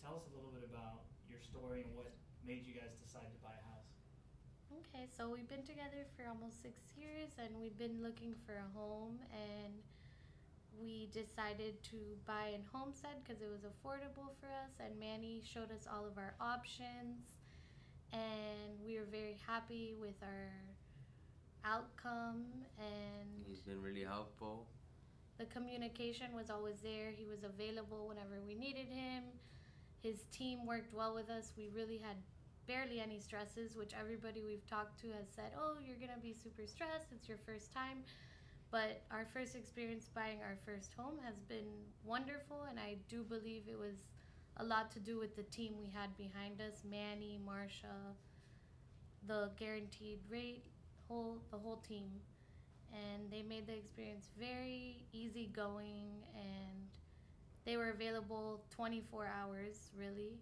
tell us a little bit about your story and what made you guys decide to buy a house. Okay, so we've been together for almost 6 years and we've been looking for a home, and we decided to buy in Homestead because it was affordable for us, and Manny showed us all of our options, and we were very happy with our outcome, and He's been really helpful. the communication was always there. He was available whenever we needed him. His team worked well with us. We really had barely any stresses, which everybody we've talked to has said, oh, you're going to be super stressed. It's your first time. But our first experience buying our first home has been wonderful, and I do believe it was a lot to do with the team we had behind us, Manny, Marsha, the guaranteed rate, the whole team. And they made the experience very easygoing, and they were available 24 hours, really.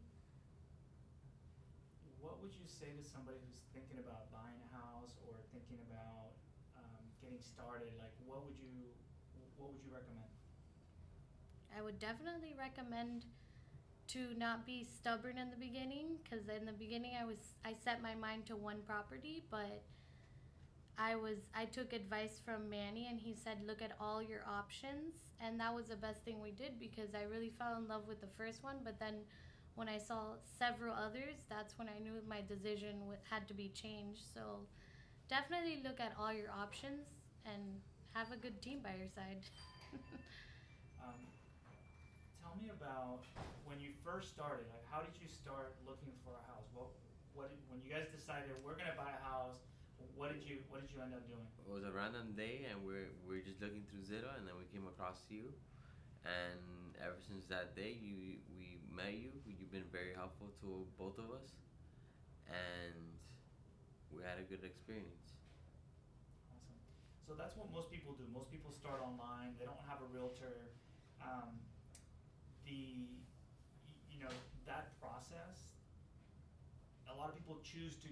What would you say to somebody who's thinking about buying a house or thinking about getting started? Like, what would you recommend? I would definitely recommend to not be stubborn in the beginning, because in the beginning I set my mind to one property, but I took advice from Manny, and he said look at all your options, and that was the best thing we did, because I really fell in love with the first one, but then when I saw several others, that's when I knew my decision had to be changed. So definitely look at all your options and have a good team by your side. Um, Tell me about when you first started. Like, how did you start looking for a house? When you guys decided we're gonna buy a house? What did you end up doing? It was a random day, and we're just looking through Zillow, and then we came across you. And ever since that day, we met you. You've been very helpful to both of us, and we had a good experience. Awesome. So that's what most people do. Most people start online. They don't have a realtor. Um, the you know that process. A lot of people choose to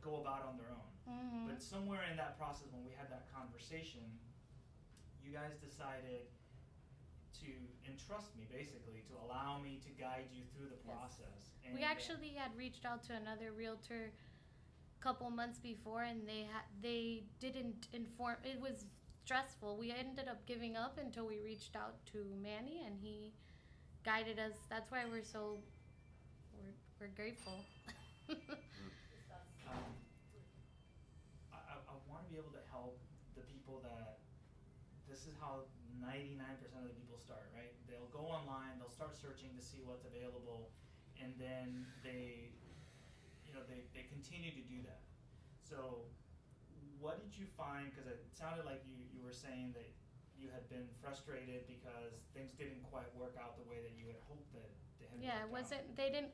go about on their own. Mm-hmm. But somewhere in that process, when we had that conversation, you guys decided to entrust me, basically, to allow me to guide you through the process. Yes. And We actually had reached out to another realtor a couple months before, and they didn't inform. It was stressful. We ended up giving up until we reached out to Manny, and he guided us. That's why we're grateful. um, I want to be able to help the people that this is how 99% of the people start, right? They'll go online, they'll start searching to see what's available, and then they continue to do that. So what did you find? Because it sounded like you were saying that you had been frustrated because things didn't quite work out the way that you had hoped that they had Yeah, it worked wasn't. out. They didn't.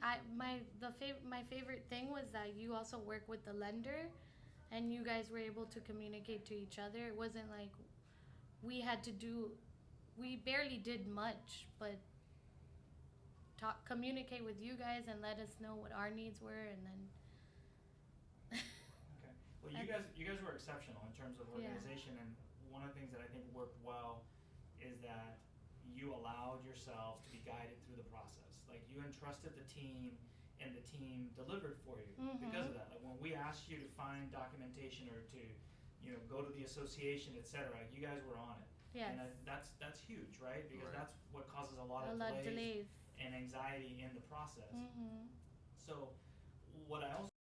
My favorite thing was that you also work with the lender, and you guys were able to communicate to each other. It wasn't like we had to do. We barely did much, but communicate with you guys and let us know what our needs were, and then. Okay. Well, you guys were exceptional in terms of organization, and one of the things that I think worked well is that you allowed yourself to be guided through the process. Like, you entrusted the team, and the team delivered for you because of that. Like, when we asked you to find documentation or to, go to the association, etc., you guys were on it. Yes. And that's huge, right? Because Right. that's what causes a lot A of lot of delays delays. and anxiety in the process.